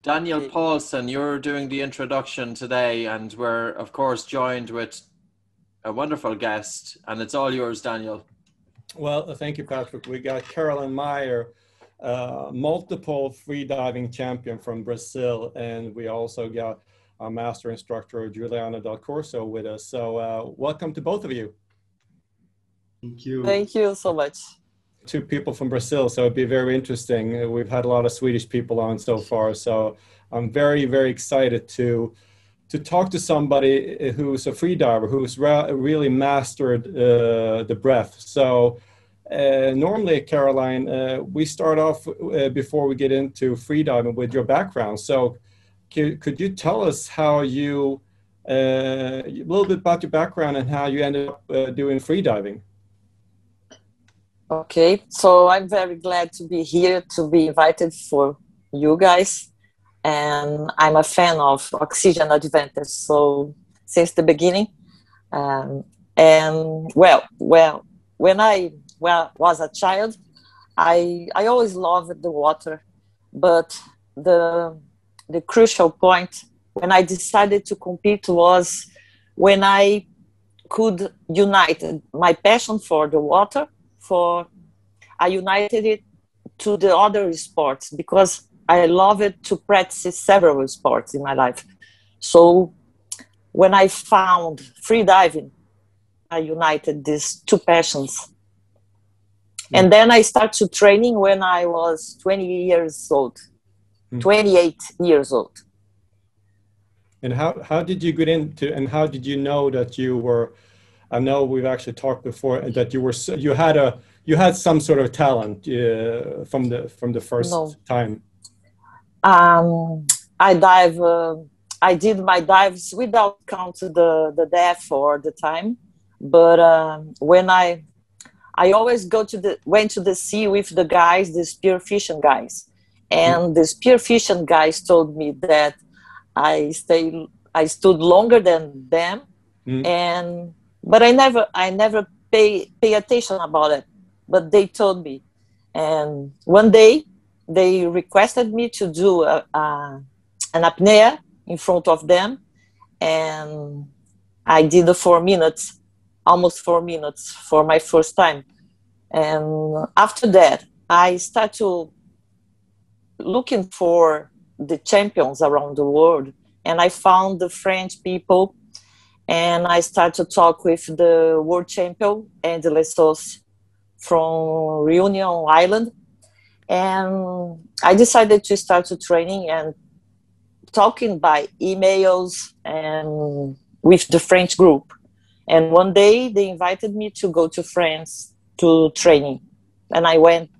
Daniel Okay. Paulsson, you're doing the introduction today, and we're, of course, joined with a wonderful guest, and it's all yours, Daniel. Well, thank you, Patrick. We got Karoline Meyer, multiple freediving champion from Brazil, and we also got our master instructor, Juliano del Corso, with us. So welcome to both of you. Thank you. Thank you so much. Two people from Brazil, so it'd be very interesting. We've had a lot of Swedish people on so far, so I'm very, very excited to talk to somebody who's a freediver, who's really mastered the breath. So normally, Karoline, we start off before we get into freediving with your background. So could you tell us how a little bit about your background and how you ended up doing freediving? Okay, so I'm very glad to be here, to be invited for you guys. And I'm a fan of Oxygen Advantage, so since the beginning. And when I was a child, I always loved the water. But the crucial point when I decided to compete was when I could unite my passion for the water, I united it to the other sports, because I love it to practice several sports in my life. So when I found freediving, I united these two passions. And then I started training when I was 20 years old, 28 years old. And how did you get into, and how did you know that you were, I know we've actually talked before, that you had some sort of talent from the first time? I did my dives without counting the depth or the time. But when I always went to the sea with the guys, the spearfishing guys. And the spearfishing guys told me that I stood longer than them. But I never pay attention about it. But they told me. And one day they requested me to do an apnea in front of them. And I did the 4 minutes, almost 4 minutes for my first time. And after that, I started looking for the champions around the world. And I found the French people. And I started to talk with the world champion, Andy Lessos, from Reunion Island. And I decided to start to training and talking by emails and with the French group. And one day they invited me to go to France to training. And I went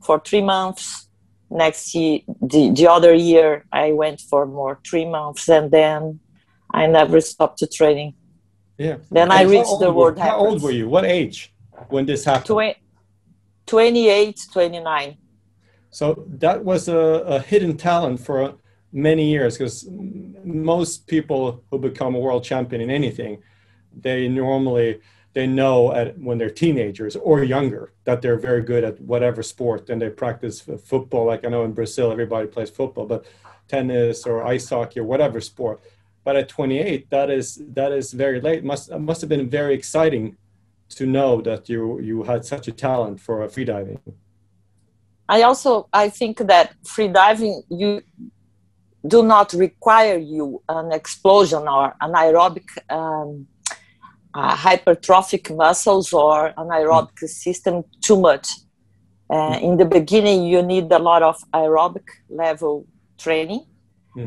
for 3 months. Next year, the other year, I went for more 3 months. And then I never stopped to training. Yeah. Then I reached the world records. How old were you? What age when this happened? 28, 29. So that was a hidden talent for many years, because most people who become a world champion in anything, they know when they're teenagers or younger that they're very good at whatever sport, and they practice football. Like I know in Brazil, everybody plays football, but tennis or ice hockey or whatever sport. But at 28, that is very late. Must have been very exciting to know that you had such a talent for freediving. I think that freediving, you do not require you an explosion or an aerobic hypertrophic muscles or an aerobic system too much. In the beginning, you need a lot of aerobic level training.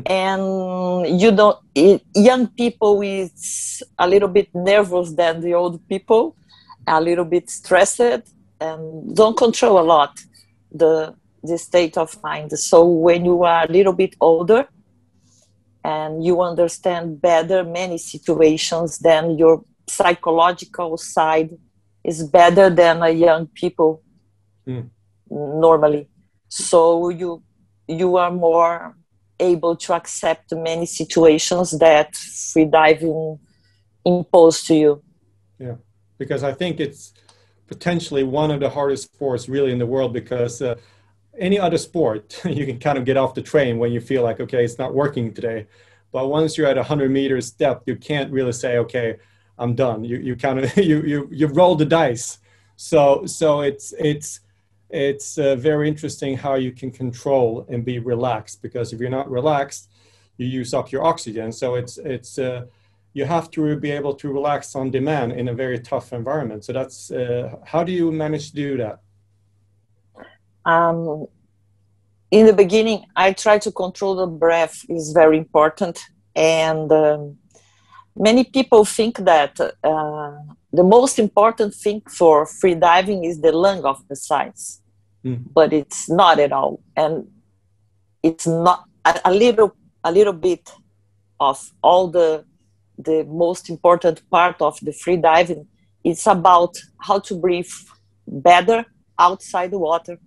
And young people is a little bit nervous than the old people, a little bit stressed, and don't control a lot the state of mind. So when you are a little bit older and you understand better many situations, then your psychological side is better than a young people normally. So you are more able to accept many situations that freediving impose to you. Yeah, because I think it's potentially one of the hardest sports really in the world, because any other sport, you can kind of get off the train when you feel like, okay, it's not working today. But once you're at 100 meters depth, you can't really say, okay, I'm done. You kind of you roll the dice. So it's very interesting how you can control and be relaxed, because if you're not relaxed, you use up your oxygen. So it's you have to be able to relax on demand in a very tough environment. So that's how do you manage to do that? In the beginning, I try to control the breath is very important. And many people think that the most important thing for free diving is the lung of the sides, but it's not at all. And it's not a little bit of all the most important part of the free diving. It's about how to breathe better outside the water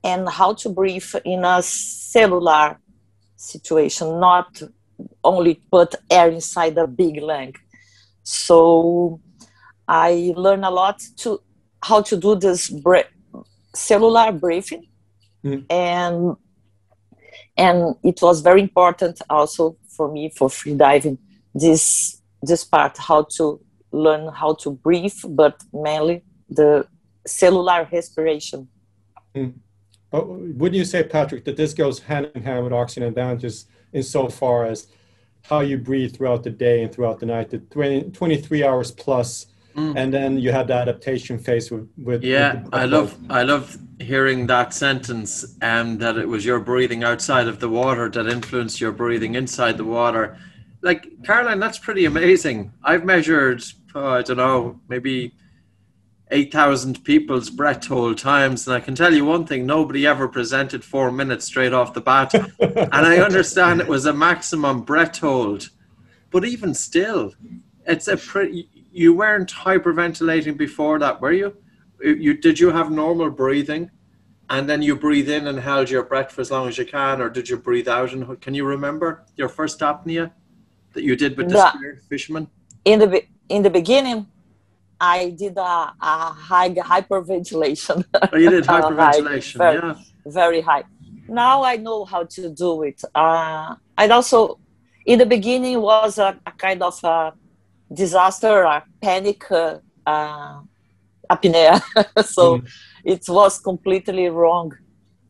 and how to breathe in a cellular situation, not only put air inside a big lung. So I learned a lot to how to do this cellular breathing, and it was very important also for me for free diving. This part, how to learn how to breathe, but mainly the cellular respiration. Wouldn't you say, Patrick, that this goes hand in hand with oxygen advantages insofar as how you breathe throughout the day and throughout the night, the 23 hours plus, and then you have the adaptation phase with I love hearing that sentence, that it was your breathing outside of the water that influenced your breathing inside the water. Like, Karoline, that's pretty amazing. I've measured, I don't know, maybe 8,000 people's breath hold times, and I can tell you one thing: nobody ever presented 4 minutes straight off the bat. And I understand it was a maximum breath hold, but even still, it's a pretty. You weren't hyperventilating before that, were you? Did you have normal breathing, and then you breathe in and held your breath for as long as you can, or did you breathe out? And can you remember your first apnea that you did with the spear fisherman? In the beginning, I did a high hyperventilation. Oh, you did hyperventilation, very high. Now I know how to do it. I also, in the beginning, was a kind of a disaster, a panic apnea. So it was completely wrong.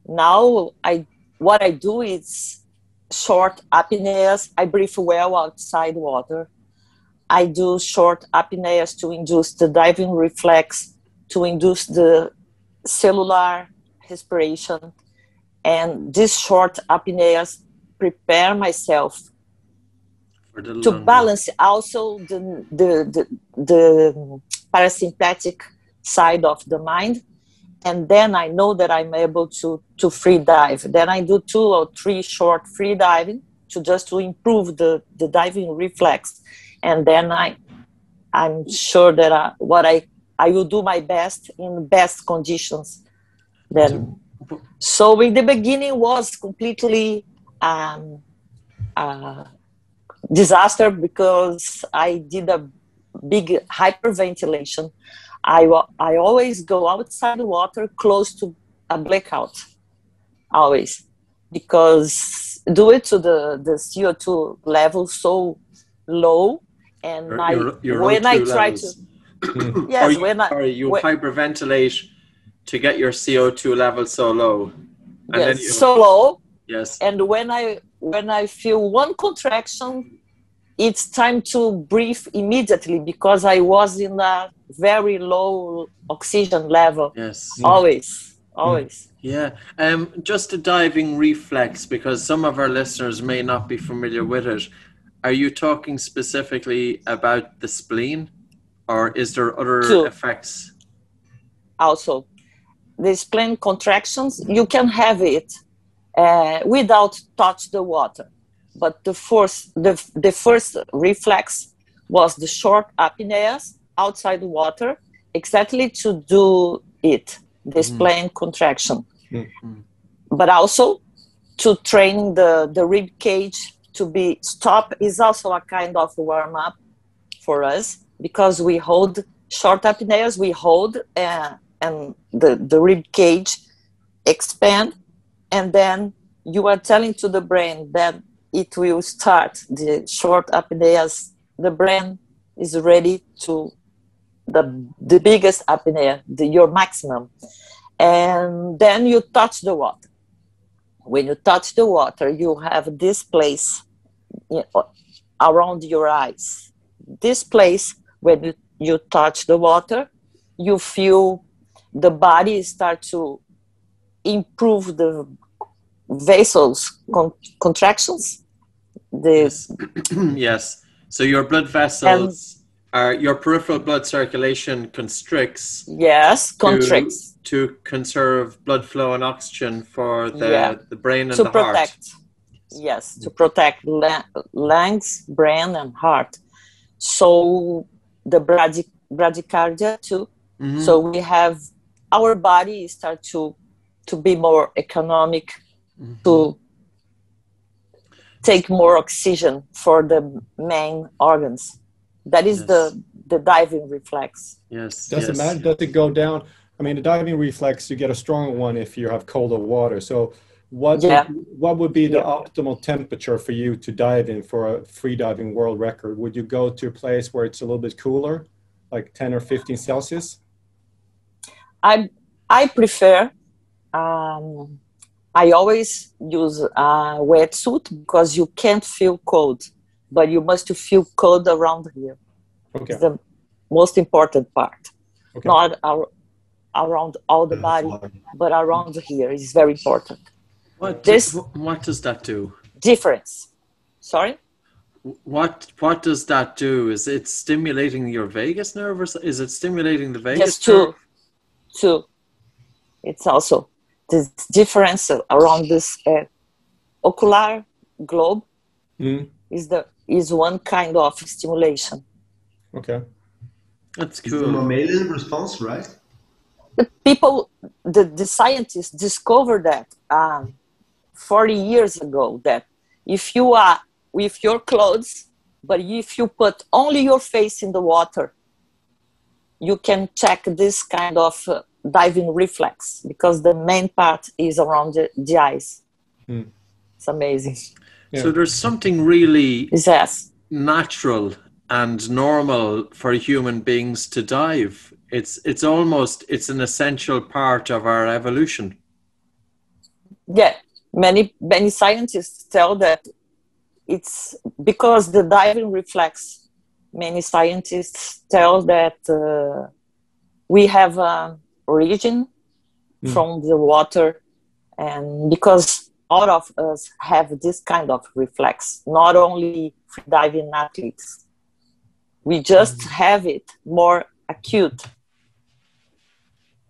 Now what I do is short apneas. I breathe well outside water. I do short apneas to induce the diving reflex, to induce the cellular respiration. And these short apneas prepare myself to balance also the parasympathetic side of the mind. And then I know that I'm able to free dive. Then I do 2 or 3 short free diving to improve the diving reflex. And then I'm sure that I will do my best in best conditions. Then, so in the beginning was completely disaster, because I did a big hyperventilation. I always go outside the water close to a blackout, always, because due it to the CO2 level so low. And when I try to, yes, you hyperventilate to get your CO2 level so low. And yes, then so low. Yes. And when I feel one contraction, it's time to breathe immediately, because I was in a very low oxygen level. Yes. Always. Yeah. Just a diving reflex, because some of our listeners may not be familiar with it. Are you talking specifically about the spleen, or is there other effects? Also, the spleen contractions, you can have it without touch the water. But the first reflex was the short apneas outside the water, exactly to do it, the spleen contraction. But also to train the rib cage to be stop is also a kind of warm up for us, because we hold short apneas, we hold and the rib cage expand, and then you are telling to the brain that it will start the short apneas. The brain is ready to the biggest apnea, your maximum. And then you touch the water. When you touch the water, you have this place around your eyes. This place, when you touch the water, you feel the body start to improve the vessels contractions. Yes. Yes. So your blood vessels your peripheral blood circulation constricts. Yes, constricts. To conserve blood flow and oxygen for the brain and the heart. Yes, to protect lungs, brain, and heart. So the bradycardia too. Mm-hmm. So we have our body start to be more economic, mm-hmm. to take more oxygen for the main organs. That is the diving reflex. Yes. Does it go down? I mean, the diving reflex, you get a stronger one if you have colder water. So what would be the optimal temperature for you to dive in for a free diving world record? Would you go to a place where it's a little bit cooler, like 10 or 15 Celsius? I prefer, I always use a wetsuit because you can't feel cold, but you must feel cold around here. Okay. It's the most important part. Okay. Not around all the body, but around here is very important. What does that do? Difference. Sorry? What does that do? Is it stimulating your vagus nerve, or is it stimulating the vagus nerve? Two. It's also this difference around this ocular globe is one kind of stimulation. Okay. That's cool. It's the mammalian response, right? The scientists discovered that 40 years ago, that if you are with your clothes, but if you put only your face in the water, you can check this kind of diving reflex, because the main part is around the eyes. It's amazing. Yeah. So there's something really natural and normal for human beings to dive. It's an essential part of our evolution. Yeah, many scientists tell that it's because the diving reflex. Many scientists tell that we have origin from the water, and because all of us have this kind of reflex, not only free diving athletes. We just have it more acute.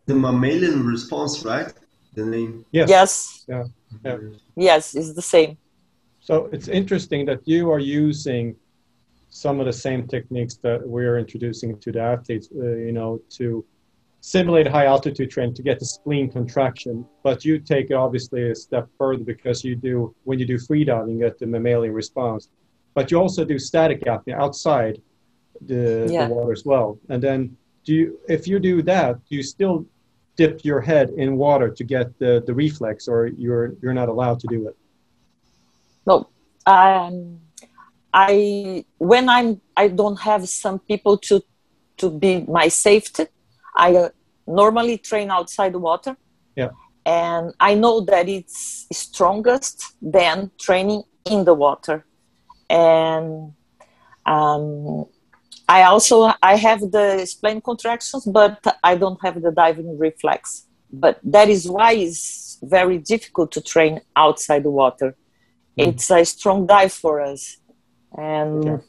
The mammalian response, right? The name. Yes. Yeah. Yes, it's the same. So it's interesting that you are using some of the same techniques that we're introducing to the athletes, to simulate high altitude training to get the spleen contraction. But you take it obviously a step further, because when you do free diving, you get the mammalian response. But you also do static apnea outside the water as well. And then if you do that, do you still dip your head in water to get the reflex, or you're not allowed to do it? No. When I don't have some people to be my safety, I normally train outside the water. Yeah. And I know that it's strongest than training in the water. And I have the spleen contractions, but I don't have the diving reflex. But that is why it's very difficult to train outside the water. It's a strong dive for us. And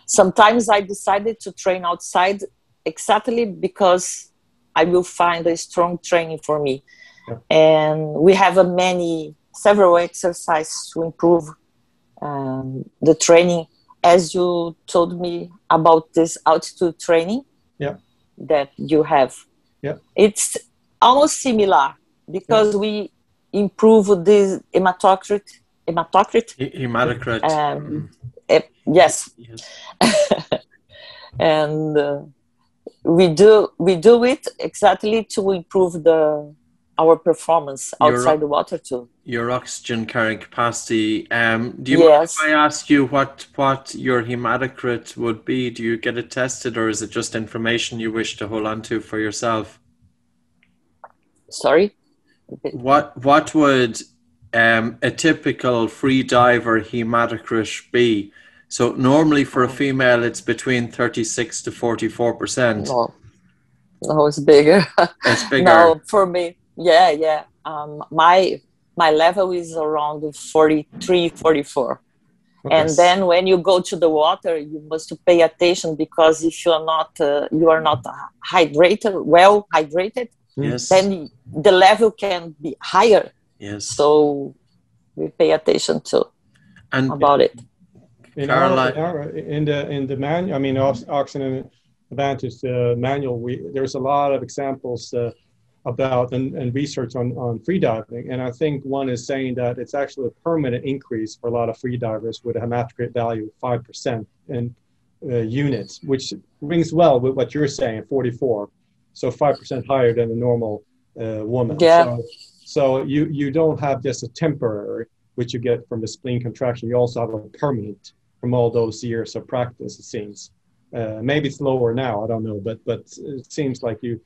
sometimes I decided to train outside exactly because I will find a strong training for me. Yeah. And we have several exercises to improve the training. As you told me about this altitude training that you have. Yeah. It's almost similar, because we improve this hematocrit. Yes. And we do it exactly to improve our performance Your- outside the water too. Your oxygen carrying capacity. Do you mind Yes. if I ask you what your hematocrit would be? Do you get it tested, or is it just information you wish to hold on to for yourself? Sorry? What would a typical free diver hematocrit be? So normally for a female, it's between 36 to 44%. No, it's bigger. It's bigger. No, for me, yeah. My level is around 43, 44. Okay. And then when you go to the water, you must pay attention, because if you are not well hydrated, Yes. then the level can be higher. Yes. So we pay attention to And about it. In Karoline, the manual, I mean, Oxygen Advantage manual, there's a lot of examples about and research on freediving, and I think one is saying that it's actually a permanent increase for a lot of freedivers with a hematocrit value of 5% in units, which rings well with what you're saying, 44, so 5% higher than a normal woman. Yeah. So you don't have just a temporary, which you get from the spleen contraction. You also have a permanent from all those years of practice, it seems. Maybe it's lower now, I don't know, but it seems like you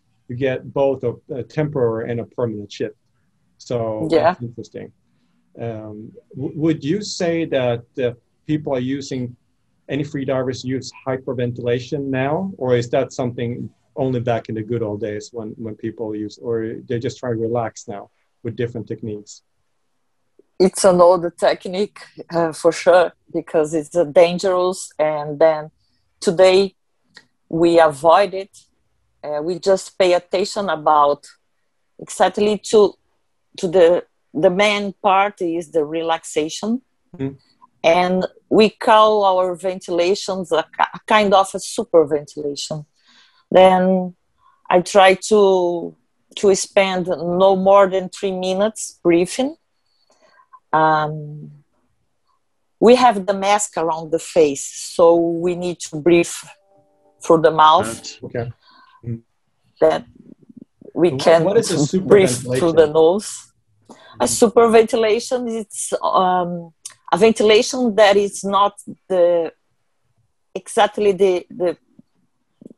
get both a temporary and a permanent shift. So yeah, that's interesting. Would you say that people are using, any freedivers use hyperventilation now, or is that something only back in the good old days when people use, or they just try to relax now with different techniques? it's an old technique for sure, because it's dangerous, and then today we avoid it. We just pay attention about exactly to the main part is the relaxation. Mm. And we call our ventilations a kind of a super ventilation. Then I try to spend no more than 3 minutes breathing. We have the mask around the face, so we need to breathe through the mouth. Okay. That we can what is a breathe through the nose. A super ventilation, it's a ventilation that is not exactly the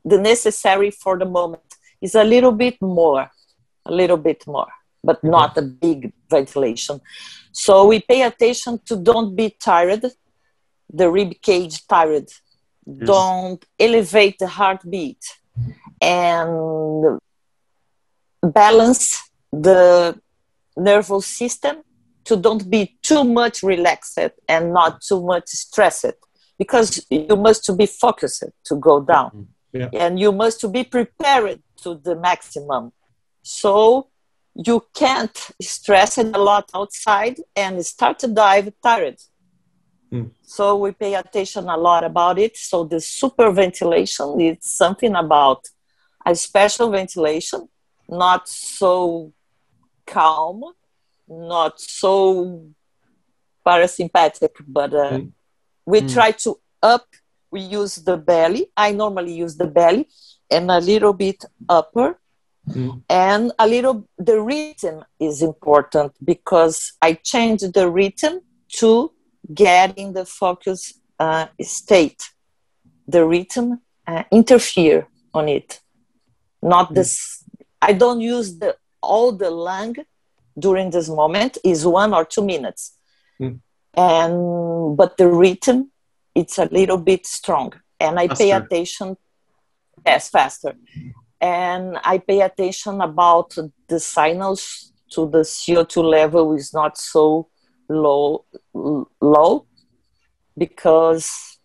necessary for the moment. It's a little bit more, but not a big ventilation. So we pay attention to don't be tired, the rib cage tired. Yes. Don't elevate the heartbeat, and balance the nervous system to don't be too much relaxed and not too much stressed, because you must be focused to go down. Yeah. And you must be prepared to the maximum. So you can't stress it a lot outside and start to dive tired. So we pay attention a lot about it. So the super ventilation is something about a special ventilation, not so calm, not so parasympathetic, but we try to we use the belly. I normally use the belly and a little bit upper. And the rhythm is important, because I change the rhythm to get in the focus state. The rhythm interfere on it. Not this. I don't use all the lung during this moment. Is 1 or 2 minutes, but the rhythm, it's a little bit strong, and I pay attention. Yes, faster. And I pay attention about the signals to the CO2 level is not so low, because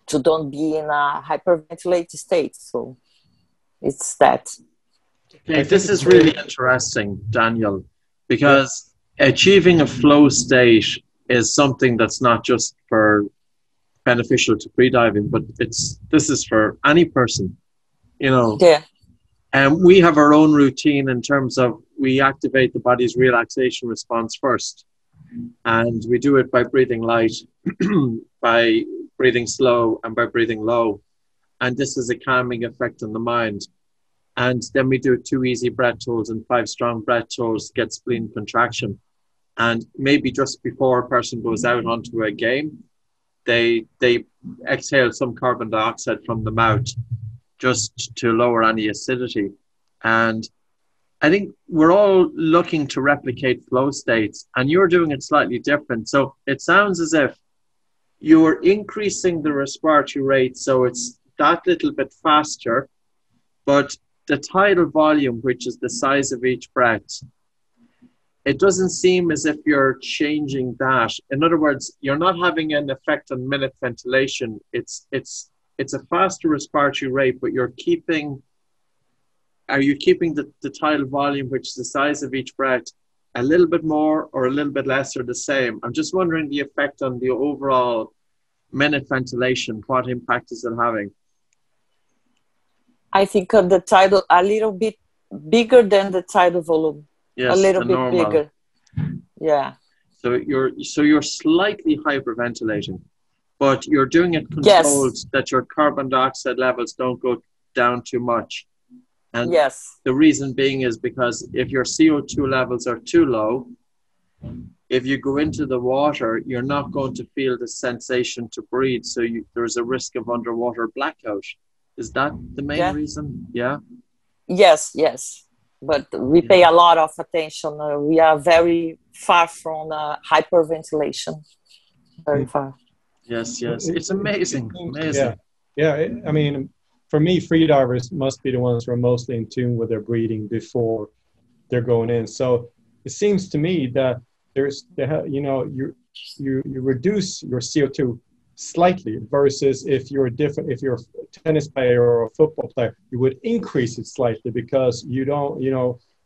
to don't be in a hyperventilated state. So it's that. Okay, this is really interesting, Daniel, because achieving a flow state is something that's not just for beneficial to freediving, but this is for any person, you know. Yeah. And we have our own routine in terms of we activate the body's relaxation response first. And we do it by breathing light, by breathing slow, and by breathing low. And this is a calming effect on the mind. And then we do 2 easy breath holds and 5 strong breath holds to get spleen contraction. And maybe just before a person goes out onto a game, they exhale some carbon dioxide from the mouth just to lower any acidity. And I think we're all looking to replicate flow states, and you're doing it slightly different. So it sounds as if you're increasing the respiratory rate, so it's that little bit faster, but the tidal volume, which is the size of each breath, it doesn't seem as if you're changing that. In other words, you're not having an effect on minute ventilation. It's a faster respiratory rate, but are you keeping the tidal volume, which is the size of each breath, a little bit more or a little bit less or the same? I'm just wondering the effect on the overall minute ventilation. What impact is it having? I think the tidal a little bit bigger than the tidal volume. Yes, a little bit normal. bigger. Yeah. So you're slightly hyperventilating, but you're doing it controlled, yes, that your carbon dioxide levels don't go down too much. And yes, the reason being is because if your CO2 levels are too low, if you go into the water, you're not going to feel the sensation to breathe. So there's a risk of underwater blackout. Is that the main reason? Yeah. Yes, yes. But we pay a lot of attention. We are very far from hyperventilation. Very far. Yes, yes. It's amazing. Amazing. Yeah. I mean, for me, freedivers must be the ones who are mostly in tune with their breathing before they're going in. So it seems to me that you reduce your CO2 slightly versus if you're a tennis player or a football player, you would increase it slightly because you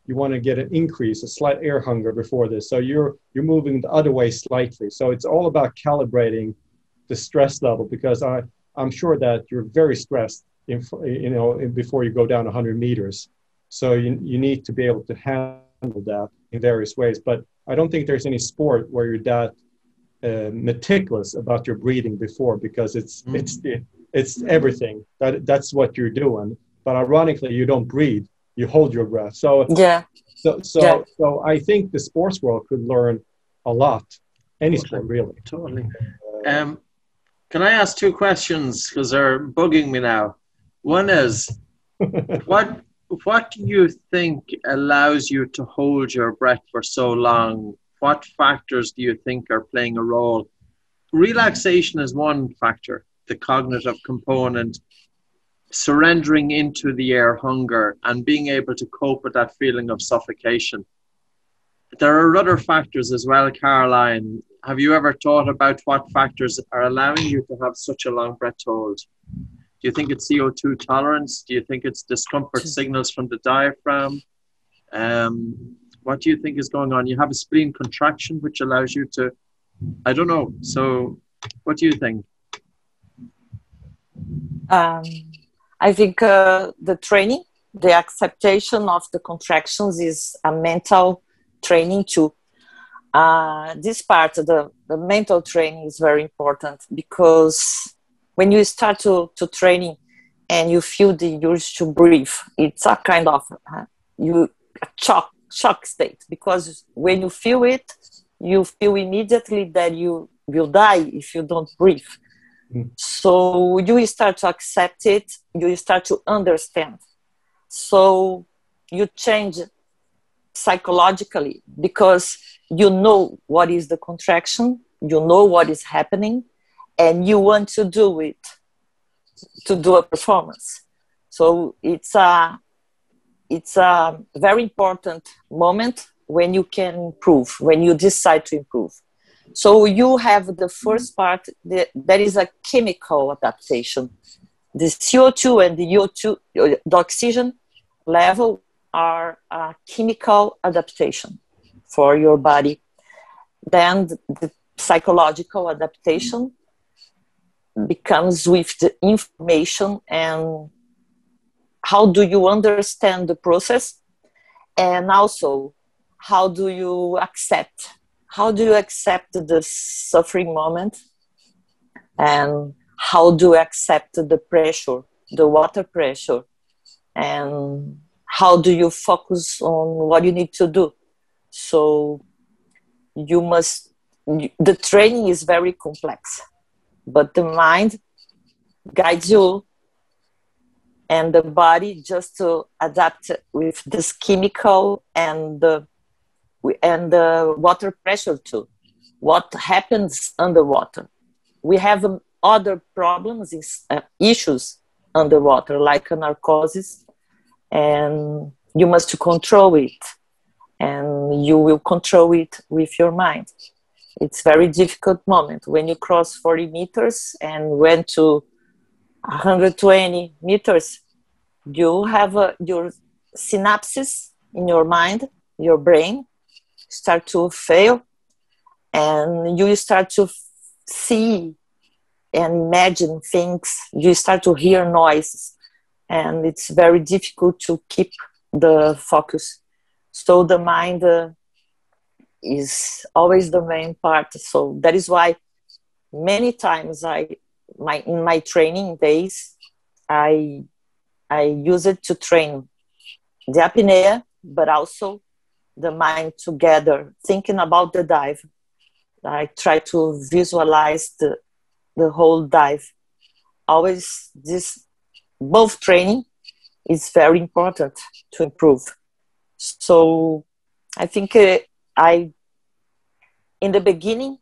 want to get an increase, a slight air hunger before this. So you're moving the other way slightly. So it's all about calibrating the stress level, because I'm sure that you're very stressed before you go down 100 meters. So you need to be able to handle that in various ways. But I don't think there's any sport where you're that meticulous about your breathing before, because it's everything. That's what you're doing. But ironically, you don't breathe. You hold your breath. So I think the sports world could learn a lot. Any sport, really. Totally. Can I ask 2 questions, because they're bugging me now? One is, what do you think allows you to hold your breath for so long? What factors do you think are playing a role? Relaxation is one factor, the cognitive component, surrendering into the air hunger and being able to cope with that feeling of suffocation. There are other factors as well, Karoline. Have you ever thought about what factors are allowing you to have such a long breath hold? Do you think it's CO2 tolerance? Do you think it's discomfort signals from the diaphragm? What do you think is going on? You have a spleen contraction, which allows you to, I don't know. So what do you think? I think the training, the acceptation of the contractions is a mental training too. This part, the mental training is very important, because when you start to training and you feel the urge to breathe, it's a kind of shock state, because when you feel it, you feel immediately that you will die if you don't breathe. So you start to accept it, you start to understand. So you change psychologically, because you know what is the contraction, you know what is happening, and you want to do it, to do a performance. So it's a very important moment when you can improve, when you decide to improve. So you have the first part, that is a chemical adaptation. The CO2 and the oxygen level are a chemical adaptation for your body. Then the psychological adaptation becomes with the information and how do you understand the process, and also how do you accept the suffering moment, and how do you accept the pressure, the water pressure, and how do you focus on what you need to do. So the training is very complex, but the mind guides you and the body just to adapt with this chemical and the water pressure too. What happens underwater? We have other problems, issues underwater, like narcosis, and you must control it, and you will control it with your mind. It's very difficult moment when you cross 40 meters and went to 120 meters. You have your synapses in your mind, your brain start to fail, and you start to see and imagine things. You start to hear noises, and it's very difficult to keep the focus. So the mind is always the main part. So that is why many times in my training days, I use it to train the apnea, but also the mind together, thinking about the dive. I try to visualize the whole dive. Always both training is very important to improve. So I think in the beginning,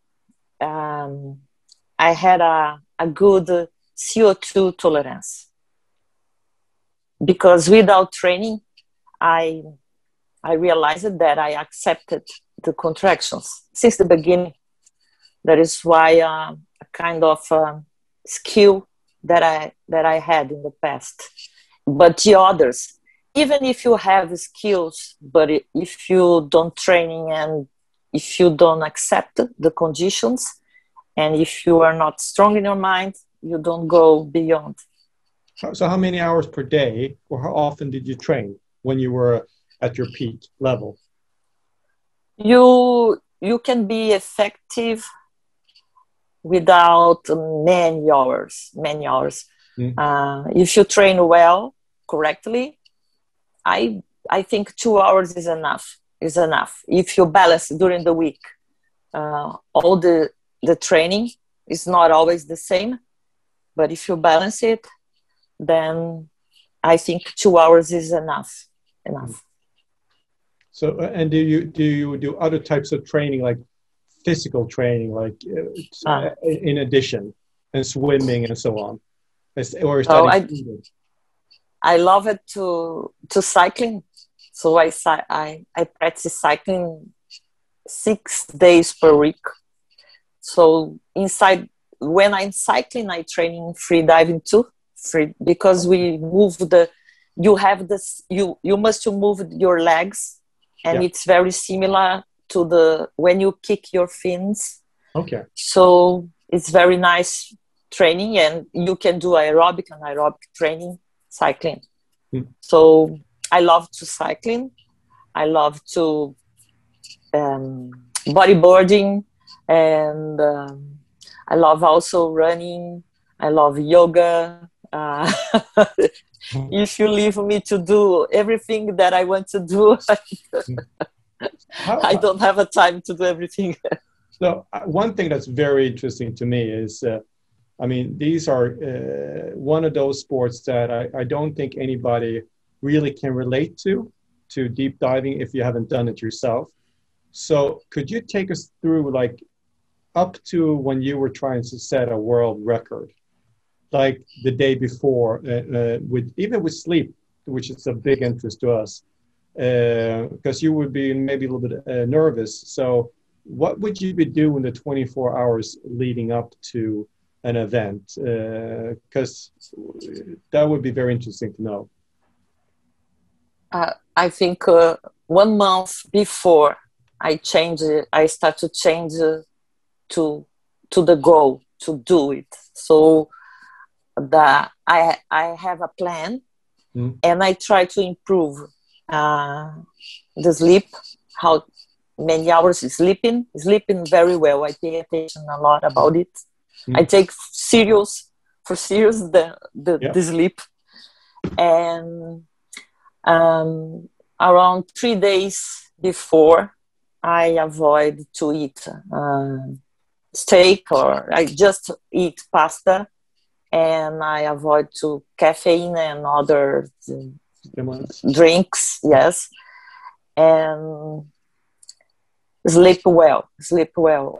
I had a good CO2 tolerance, because without training, I realized that I accepted the contractions since the beginning. That is why a kind of skill that I had in the past. But the others, even if you have skills, but if you don't training and if you don't accept the conditions, and if you are not strong in your mind, you don't go beyond. So how many hours per day, or how often did you train when you were at your peak level? You can be effective without many hours. If you train well, correctly, I think 2 hours is enough. If you balance during the week, all the training is not always the same, but if you balance it, then I think 2 hours is enough. So, and do you do other types of training, like physical training, like in addition, and swimming and so on, or is that included? I love it to cycling. So I practice cycling 6 days per week. So when I'm cycling, I train in free diving too. Because we move you must move your legs, and it's very similar to when you kick your fins. Okay. So it's very nice training, and you can do aerobic and aerobic training cycling. So I love to cycling. I love to bodyboarding, and I love also running. I love yoga. If you leave me to do everything that I want to do, I don't have a time to do everything. So one thing that's very interesting to me is, these are one of those sports that I don't think anybody really can relate to deep diving if you haven't done it yourself. So could you take us through, like, up to when you were trying to set a world record, like the day before, with sleep, which is a big interest to us, because you would be maybe a little bit nervous. So what would you be doing the 24 hours leading up to an event? Because that would be very interesting to know. I think 1 month before I start to change to the goal to do it. So that I have a plan, and I try to improve the sleep, how many hours sleeping very well. I pay attention a lot about it. I take serious the sleep, and Around 3 days before, I avoid to eat steak, or I just eat pasta, and I avoid to caffeine and other drinks, yes, and sleep well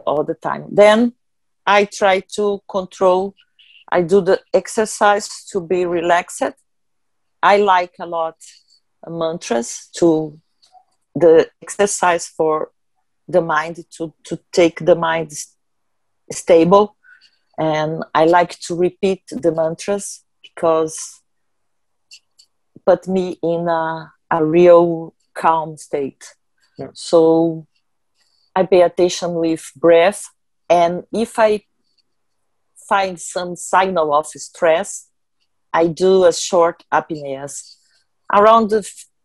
all the time. Then I try to control, I do the exercise to be relaxed. I like a lot mantras, to the exercise for the mind, to take the mind stable. And I like to repeat the mantras because put me in a real calm state. Yeah. So I pay attention with breath, and if I find some signal of stress, I do a short apneas. Around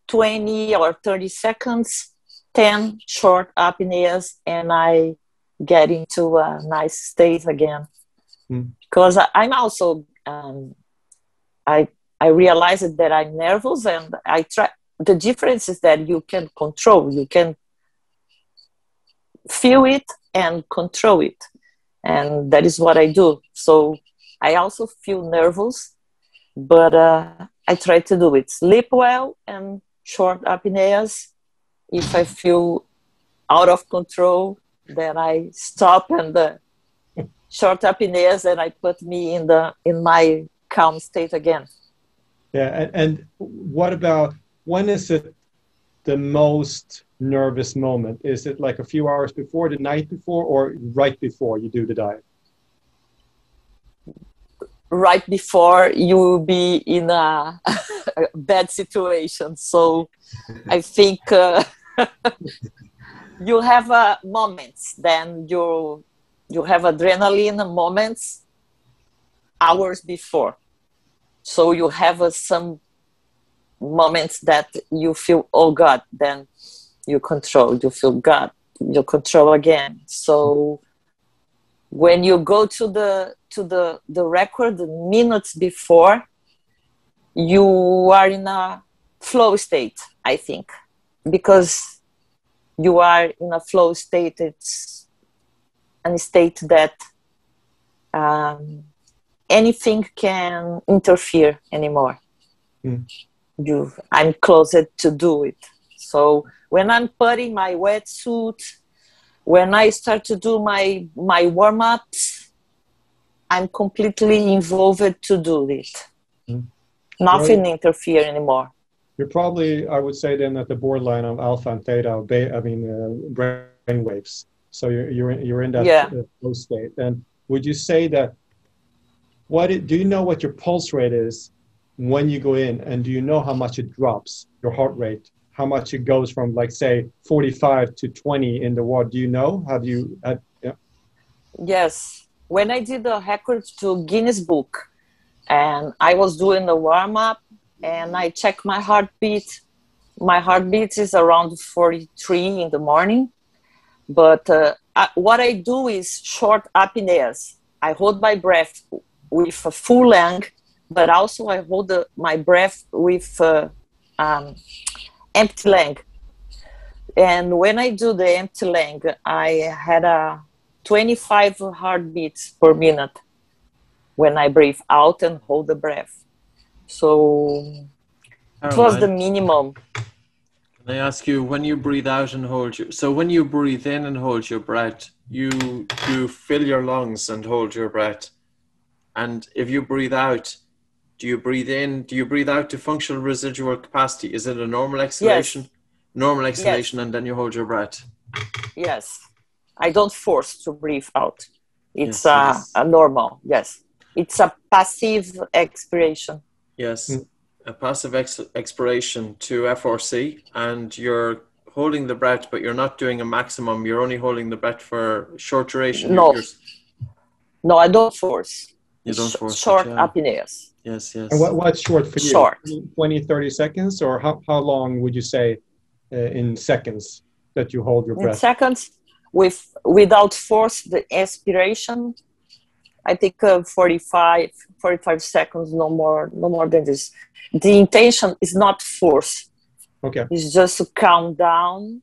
20 or 30 seconds, 10 short apneas, and I get into a nice state again. Because I'm also, I realized that I'm nervous, and I try. The difference is that you can control, you can feel it and control it. And that is what I do. So I also feel nervous, but I try to do it. Sleep well and short apneas. If I feel out of control, then I stop, and short apneas, and I put me in my calm state again. Yeah, and what about, when is it the most nervous moment? Is it like a few hours before, the night before, or right before you do the dive? Right before, you will be in a bad situation. So I think you have moments, then you have adrenaline moments hours before. So you have some moments that you feel, oh God, then you control, you feel God, you control again. So when you go to the record minutes before, you are in a flow state, I think, because you are in a flow state. It's a state that anything can interfere anymore. I'm closer to do it. So when I'm putting my wetsuit, when I start to do my warm-ups, I'm completely involved to do it. Nothing interfere anymore. You're probably, I would say then, at the borderline of alpha and theta, brain waves. So you're in that flow state. And would you say that, do you know what your pulse rate is when you go in, and do you know how much it drops, your heart rate, how much it goes from, like, say 45 to 20 in the water? Do you know? Have you had? Yeah. Yes, when I did the record to Guinness Book, and I was doing the warm-up, and I checked my heartbeat. My heartbeat is around 43 in the morning, but what I do is short apneas. I hold my breath with a full lung, but also I hold my breath with empty lung. And when I do the empty lung, I had 25 heartbeats per minute when I breathe out and hold the breath. So it was the minimum. Can I ask you, when you breathe out and so when you breathe in and hold your breath, you fill your lungs and hold your breath. And if you breathe out, do you breathe in? Do you breathe out to functional residual capacity? Is it a normal exhalation? Yes. Normal exhalation, yes. And then you hold your breath. Yes. I don't force to breathe out. It's a normal, yes. It's a passive expiration. Yes, a passive expiration to FRC, and you're holding the breath, but you're not doing a maximum. You're only holding the breath for short duration. No, I don't force. You don't force short apneas. Yes. And what's short for you? Short. 20, 30 seconds? Or how long would you say in seconds that you hold your breath? In seconds, without force, the expiration, I think 45 seconds, no more than this. The intention is not force. Okay. It's just to calm down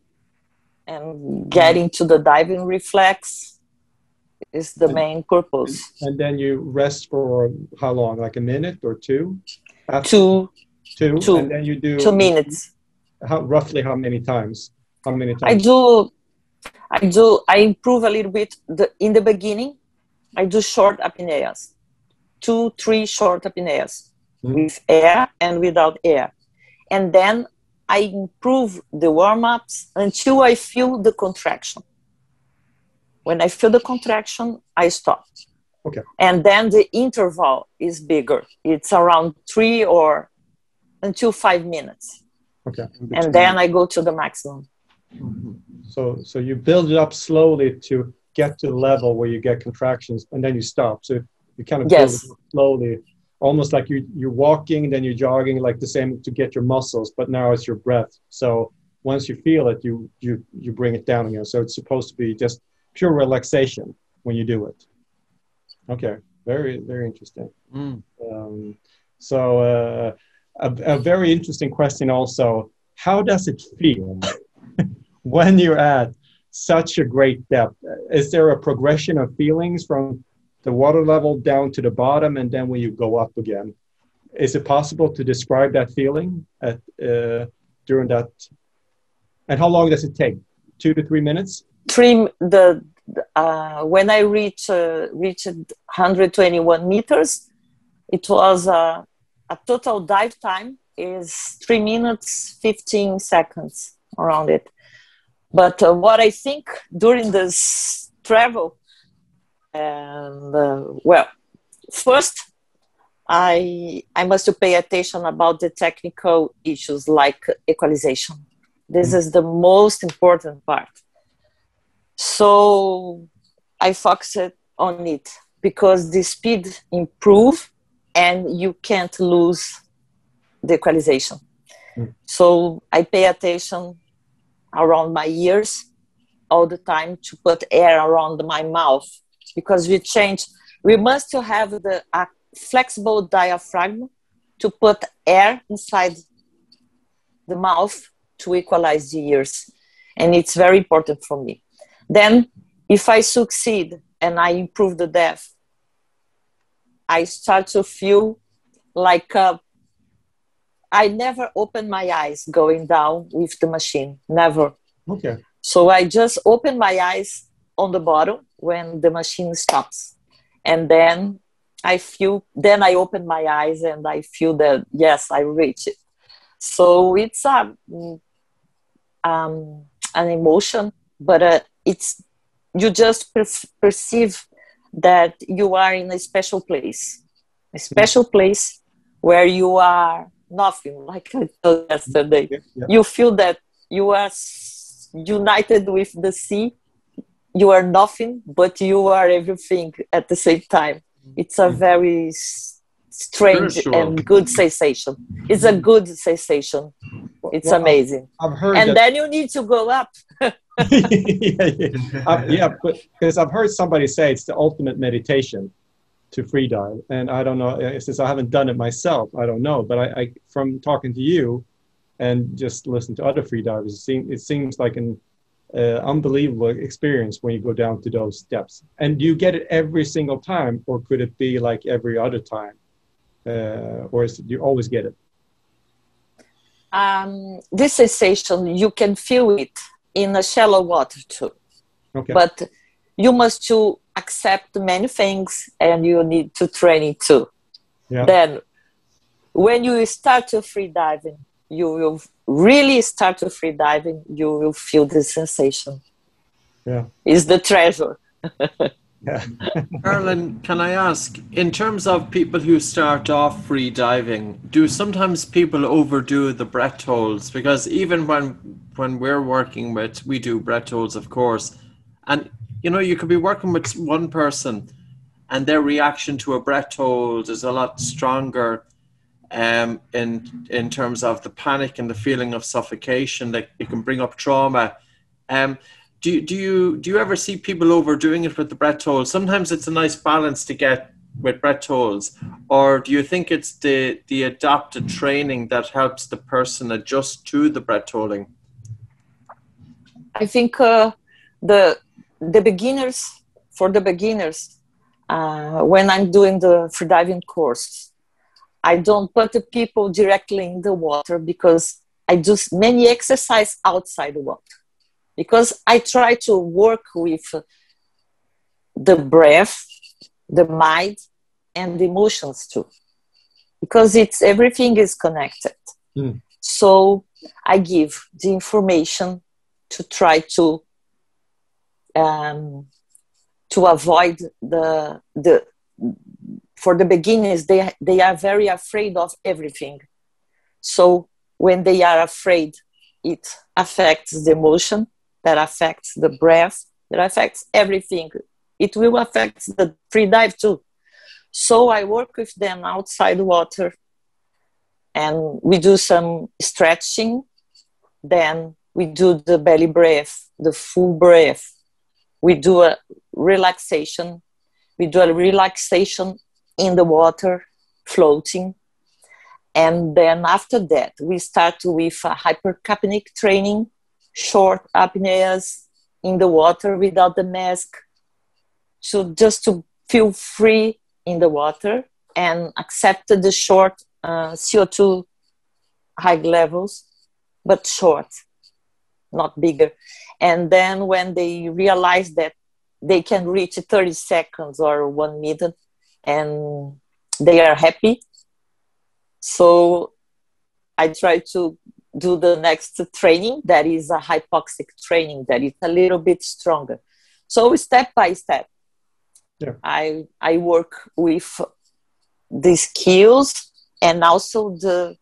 and get into the diving reflex is the main purpose. And then you rest for how long? Like a minute or two? Two. And then you do 2 minutes. Roughly how many times? How many times? I improve a little bit. In the beginning, I do short apneas, 2-3 short apneas with air and without air. And then I improve the warm-ups until I feel the contraction. When I feel the contraction, I stop. Okay. And then the interval is bigger. It's around 3 or until 5 minutes. Okay. And then I go to the maximum. So you build it up slowly to get to the level where you get contractions, and then you stop. So you kind of build it up slowly, almost like you're walking, then you're jogging, like the same to get your muscles, but now it's your breath. So once you feel it, you bring it down again. So it's supposed to be just pure relaxation when you do it. Okay, very, very interesting. A very interesting question also, how does it feel when you're at such a great depth? Is there a progression of feelings from the water level down to the bottom and then when you go up again? Is it possible to describe that feeling during that? And how long does it take? 2 to 3 minutes? When I reached 121 meters, it was a total dive time is 3 minutes, 15 seconds around it. But what I think during this travel, first, I must pay attention about the technical issues like equalization. This is the most important part. So I focused on it because the speed improve and you can't lose the equalization. So I pay attention around my ears all the time to put air around my mouth, because we must have a flexible diaphragm to put air inside the mouth to equalize the ears. And it's very important for me. Then if I succeed and I improve the depth, I start to feel like I never open my eyes going down with the machine, never. Okay. So I just open my eyes on the bottom when the machine stops. And then I open my eyes and I feel that, yes, I reach it. So it's an emotion, but you just perceive that you are in a special place where you are nothing, like I told yesterday. Yeah. You feel that you are united with the sea. You are nothing, but you are everything at the same time. It's a very strange and good sensation. It's a good sensation. It's amazing. I've heard and then you need to go up. Because I've heard somebody say it's the ultimate meditation to free dive, and I don't know, since I haven't done it myself, I don't know, but I from talking to you and just listening to other free divers, it seems like an unbelievable experience when you go down to those depths. And do you get it every single time, or could it be like every other time, or do you always get it? This sensation, you can feel it in a shallow water too. Okay. But you must to accept many things, and you need to train it too. Yeah. Then when you start to free diving, you will really start to free diving, you will feel the sensation. Yeah. It's the treasure. Yeah. Karoline, can I ask, in terms of people who start off free diving, do sometimes people overdo the breath holds? Because even when we're working with, we do breath holds, of course, and you could be working with one person and their reaction to a breath hold is a lot stronger in terms of the panic and the feeling of suffocation, that it can bring up trauma. Do you ever see people overdoing it with the breath hold? Sometimes it's a nice balance to get with breath holds, or do you think it's the adapted training that helps the person adjust to the breath holding? I think the beginners, for the beginners, when I'm doing the freediving course, I don't put the people directly in the water because I do many exercises outside the water. Because I try to work with the breath, the mind, and the emotions too. Because everything is connected. Mm. So I give the information to try to avoid for the beginners, they are very afraid of everything. So when they are afraid, it affects the emotion, that affects the breath, that affects everything. It will affect the free dive too. So I work with them outside the water and we do some stretching. Then we do the belly breath, the full breath. We do a relaxation. We do a relaxation in the water, floating. And then after that, we start with a hypercapnic training, short apneas in the water without the mask, just to feel free in the water and accept the short CO2 high levels, but short, not bigger. And then when they realize that they can reach 30 seconds or 1 minute and they are happy, so I try to do the next training that is a hypoxic training that is a little bit stronger. So step by step, yeah. I work with the skills and also the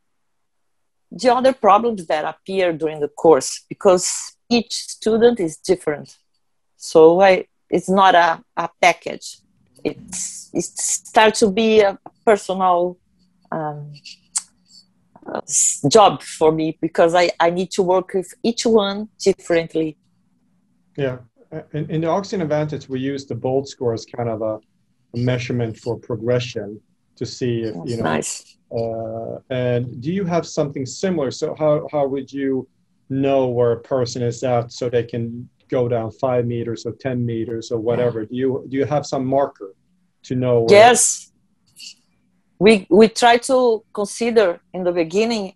other problems that appear during the course, because each student is different. So it's not a package. It starts to be a personal job for me, because I need to work with each one differently. Yeah. In the Oxygen Advantage, we use the BOLD score as kind of a measurement for progression to see if, That's nice. And do you have something similar? So how would you know where a person is at so they can go down 5 meters or 10 meters or whatever? Do you have some marker to know where? Yes. We try to consider in the beginning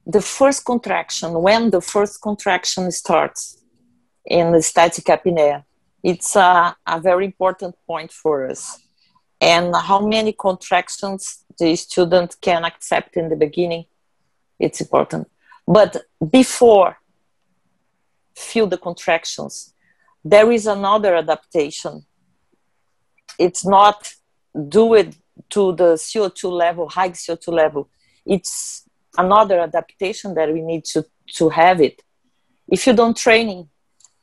the first contraction, when the first contraction starts in the static apnea. It's a very important point for us. And how many contractions the student can accept in the beginning, it's important. But before feel the contractions, there is another adaptation. It's not do it to the CO2 level, high CO2 level. It's another adaptation that we need to have it. If you don't training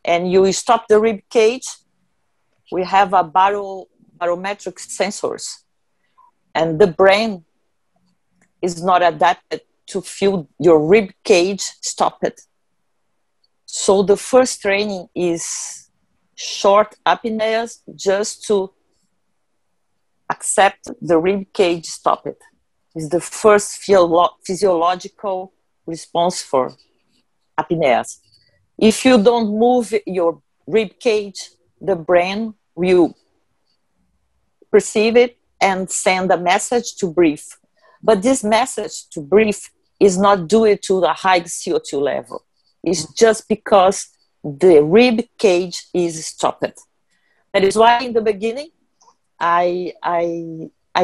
and you stop the rib cage, we have a barometric sensors, and the brain is not adapted to feel your rib cage stop it. So the first training is short apneas just to accept the rib cage stop it. It's the first physiological response for apneas. If you don't move your rib cage, the brain will perceive it and send a message to breathe. But this message to breathe is not due to the high CO2 level. It's just because the rib cage is stopped. That is why in the beginning, I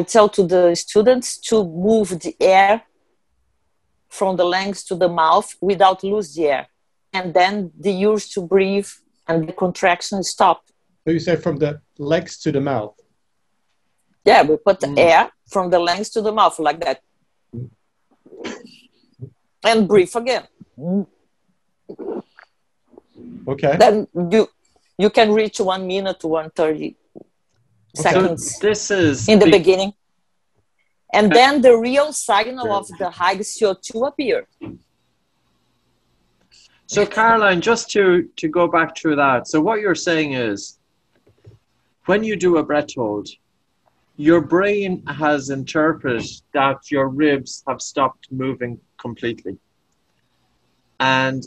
tell to the students to move the air from the lungs to the mouth without lose the air. And then the urge to breathe and the contraction stop. So you say from the legs to the mouth? Yeah, we put the air from the lungs to the mouth like that. And breathe again. Okay. Then you can reach 1 minute to 130 seconds. So this is in the beginning. And then the real signal of the high CO2 appear. So Karoline, just to go back through that. So what you're saying is, when you do a breath hold, your brain has interpreted that your ribs have stopped moving completely. And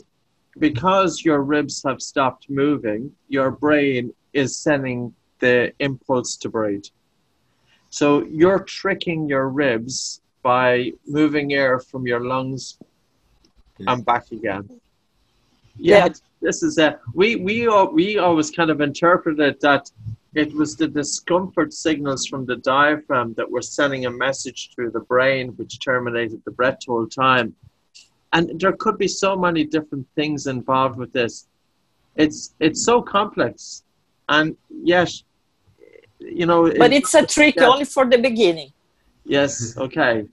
because your ribs have stopped moving, your brain is sending the impulse to breathe. So you're tricking your ribs by moving air from your lungs and back again. Yeah, this is we always kind of interpreted that it was the discomfort signals from the diaphragm that were sending a message through the brain, which terminated the breath the whole time. And there could be so many different things involved with this. It's so complex, and yes, you know. But it's a trick only for the beginning. Yes. Okay.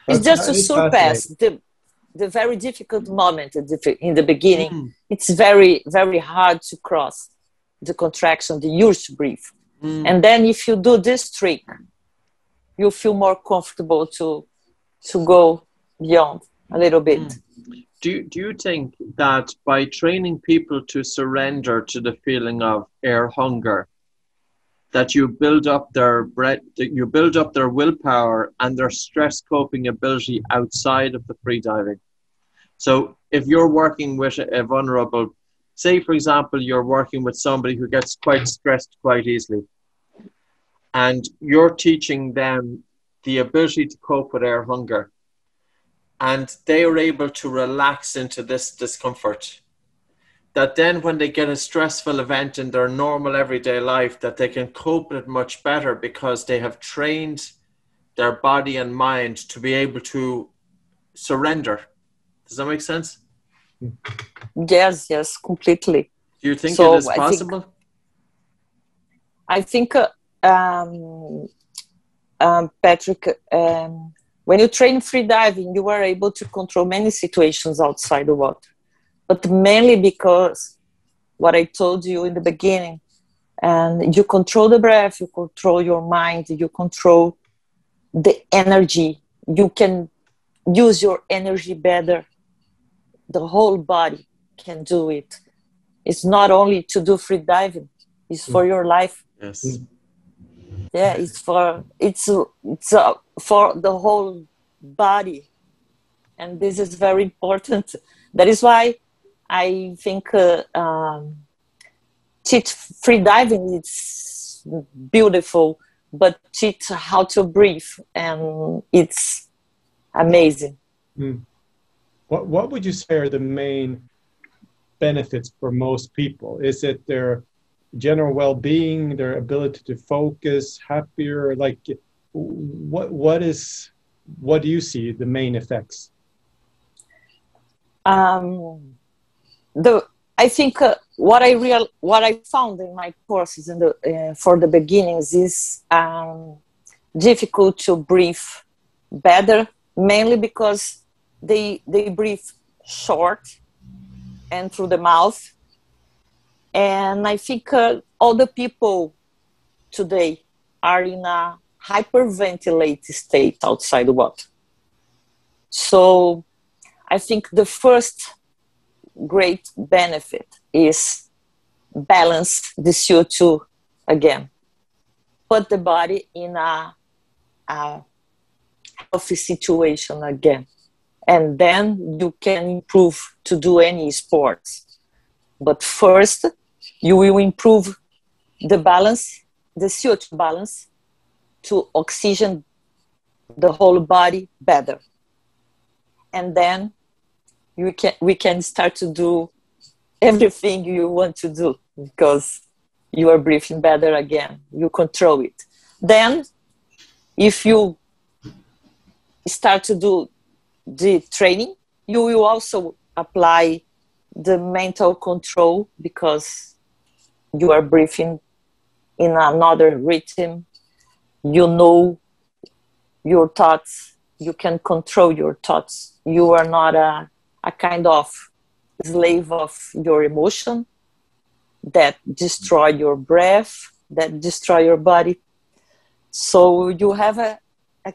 It's just to surpass the very difficult moment in the beginning. It's very, very hard to cross the contraction, the urge to breathe. And then if you do this trick, you feel more comfortable to go beyond a little bit. Do you think that by training people to surrender to the feeling of air hunger, that you build up their breath, that you build up their willpower and their stress coping ability outside of the freediving? So if you're working with a vulnerable, say for example, you're working with somebody who gets quite stressed quite easily, and you're teaching them the ability to cope with air hunger, and they are able to relax into this discomfort, that then when they get a stressful event in their normal everyday life, that they can cope with it much better because they have trained their body and mind to be able to surrender. Does that make sense? Yes, completely. Do you think it is possible? I think Patrick, when you train freediving, you are able to control many situations outside the water, but mainly because what I told you in the beginning, and you control the breath, you control your mind, you control the energy. You can use your energy better. The whole body can do it. It's not only to do freediving, it's for your life. Yes. Yeah, it's for the whole body, and this is very important. That is why I think teach freediving. It's beautiful, but teach how to breathe, and it's amazing. What would you say are the main benefits for most people? Is it their general well-being, their ability to focus, happier? Like, what do you see the main effects? I think what I found in my courses for the beginnings is difficult to breathe better, mainly because they breathe short and through the mouth. And I think all the people today are in a hyperventilated state outside the water. So I think the first great benefit is balance the CO2 again. Put the body in a healthy situation again. And then you can improve to do any sports. But first, you will improve the balance, the CO2 balance, to oxygen the whole body better. And then we can start to do everything you want to do because you are breathing better again. You control it. Then, if you start to do the training, you will also apply the mental control because you are breathing in another rhythm. You know your thoughts. You can control your thoughts. You are not a kind of slave of your emotion that destroy your breath, that destroy your body. So you have a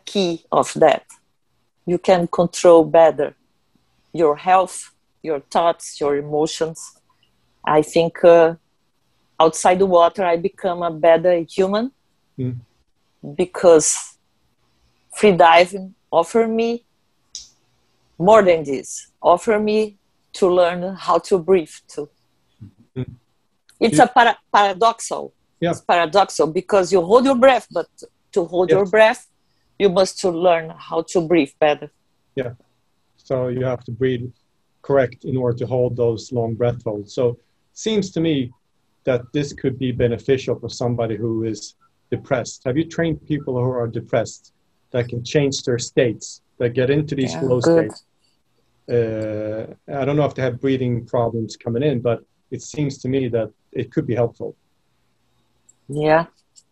key of that. You can control better your health, your thoughts, your emotions. I think outside the water, I become a better human because freediving offer me more than this. Offer me to learn how to breathe too. It's a paradoxal. Yeah. It's paradoxal because you hold your breath, but to hold your breath, you must to learn how to breathe better. Yeah. So you have to breathe correct in order to hold those long breath holds. So it seems to me that this could be beneficial for somebody who is depressed. Have you trained people who are depressed that can change their states, that get into these flow states? I don't know if they have breathing problems coming in, but it seems to me that it could be helpful. Yeah,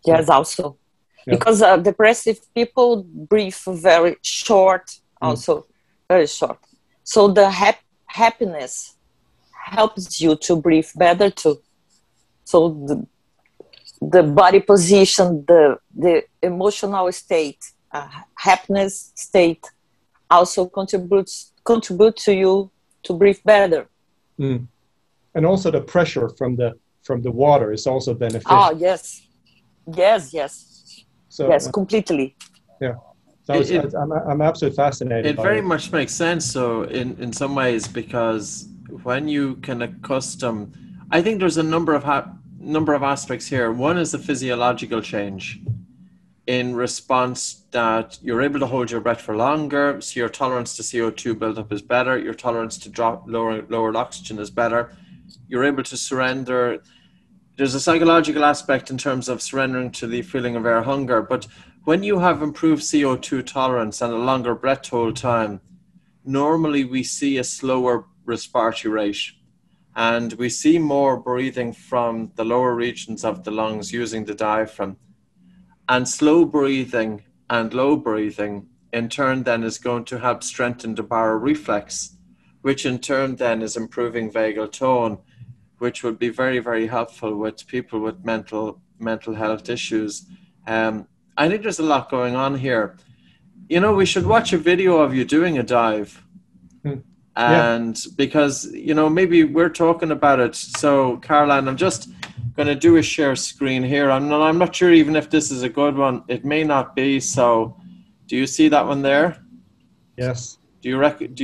yes, also. Yeah. Because depressive people breathe very short, also very short. So the happiness helps you to breathe better too. So the body position, the emotional state, happiness state also contribute to you to breathe better. And also the pressure from the water is also beneficial. Oh, yes. So, yes, completely. Yeah. So I'm absolutely fascinated. It very much makes sense. So in some ways, because when you can accustom, I think there's a number of aspects here. One is the physiological change in response that you're able to hold your breath for longer, so your tolerance to CO2 buildup is better, your tolerance to lowered oxygen is better. You're able to surrender. There's a psychological aspect in terms of surrendering to the feeling of air hunger, but when you have improved CO2 tolerance and a longer breath hold time, normally we see a slower respiratory rate, and we see more breathing from the lower regions of the lungs using the diaphragm. And slow breathing and low breathing in turn then is going to help strengthen the baroreflex, which in turn then is improving vagal tone, which would be very, very helpful with people with mental health issues. I think there's a lot going on here. You know, we should watch a video of you doing a dive. And because, you know, maybe we're talking about it. So, Karoline, I'm just going to do a share screen here. I'm not sure even if this is a good one. It may not be. So, do you see that one there? Yes. Do you recognize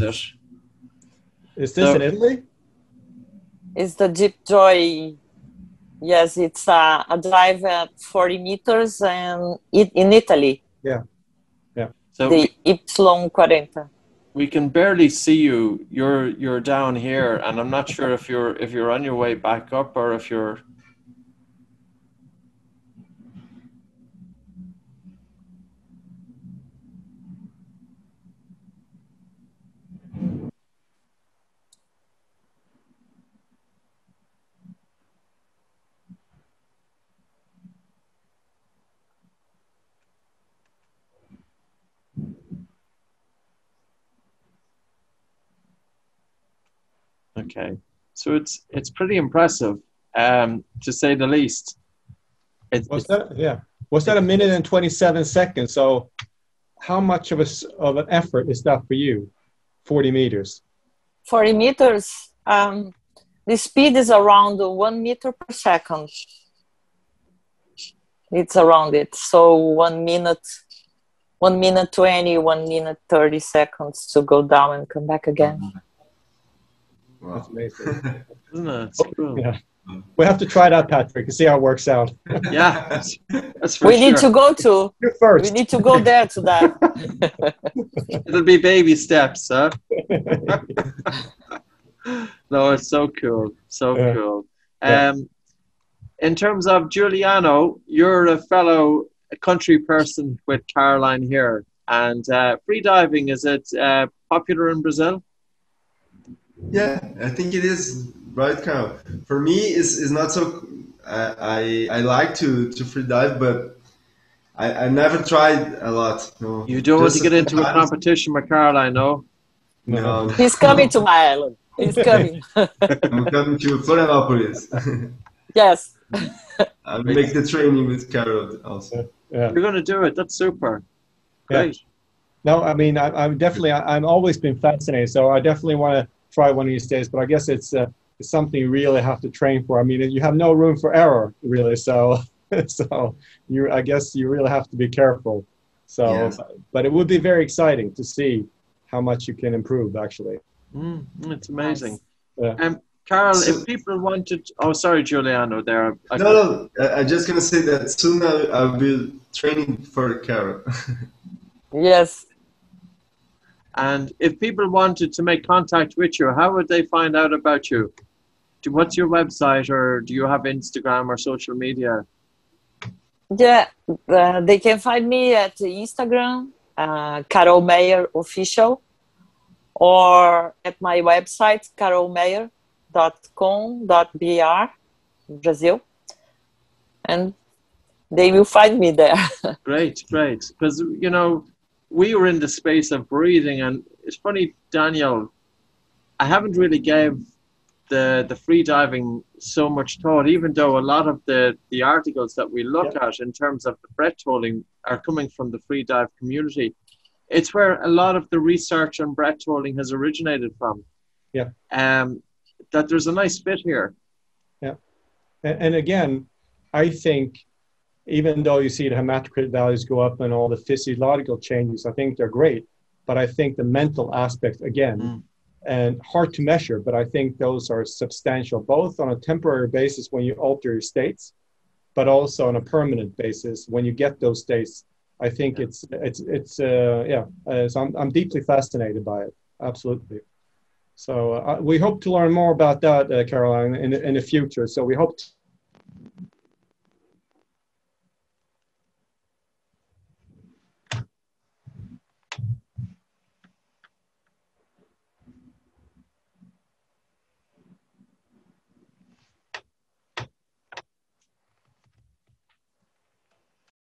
it? Is this in Italy? It's the Deep Joy. Yes, it's a dive at 40 meters and in Italy. Yeah. So the Y40. We can barely see you. You're down here, and I'm not sure if you're on your way back up or if you're. Okay, so it's pretty impressive, to say the least. Was that a minute and 27 seconds? So, how much of an effort is that for you? 40 meters. 40 meters. The speed is around 1 meter per second. It's around it. So 1 minute 20, 1 minute 30 seconds to go down and come back again. Wow. That's amazing. Isn't it? It's cool. Yeah. We have to try that, Patrick, and see how it works out. Yeah, that's for We sure. need to go to. You first. We need to go there to that. It'll be baby steps, huh? No, it's so cool. So cool. In terms of Giuliano, you're a fellow country person with Karoline here. And freediving, is it popular in Brazil? Yeah, I think it is, right, Carl? For me, it's not so. I like to free dive, but I never tried a lot. No. You don't want to Just get into a competition with Karoline, no? No. He's coming to my island. He's coming. I'm coming to Florianopolis. Yes. I'll make the training with Carol also. Yeah. You're going to do it. That's super. Great. Yeah. No, I mean, I'm definitely, I've always been fascinated, so I definitely want to try one of these days, but I guess it's is something you really have to train for. I mean, you have no room for error, really. So, so I guess you really have to be careful. So, Yes. but it would be very exciting to see how much you can improve, actually. It's amazing. Yeah. Carol, So- if people wanted, oh, sorry, Giuliano, there. No, I'm just gonna say that soon I'll be training for Carol. Yes. And if people wanted to make contact with you, how would they find out about you? What's your website, or do you have Instagram or social media? Yeah, they can find me at Instagram, Karoline Meyer Official, or at my website, carolmeyer.com.br, Brazil. And they will find me there. Great. Because, you know, we were in the space of breathing, and it's funny, Daniel, I haven't really gave the free diving so much thought, even though a lot of the articles that we look at in terms of the breath holding are coming from the free dive community. It's where a lot of the research on breath holding has originated from. Yeah. That there's a nice fit here. Yeah. And again, I think even though you see the hematocrit values go up and all the physiological changes, I think they're great. But I think the mental aspect, again, and hard to measure, but I think those are substantial, both on a temporary basis when you alter your states, but also on a permanent basis when you get those states. I think so I'm deeply fascinated by it. Absolutely. So we hope to learn more about that, Karoline, in the future. So we hope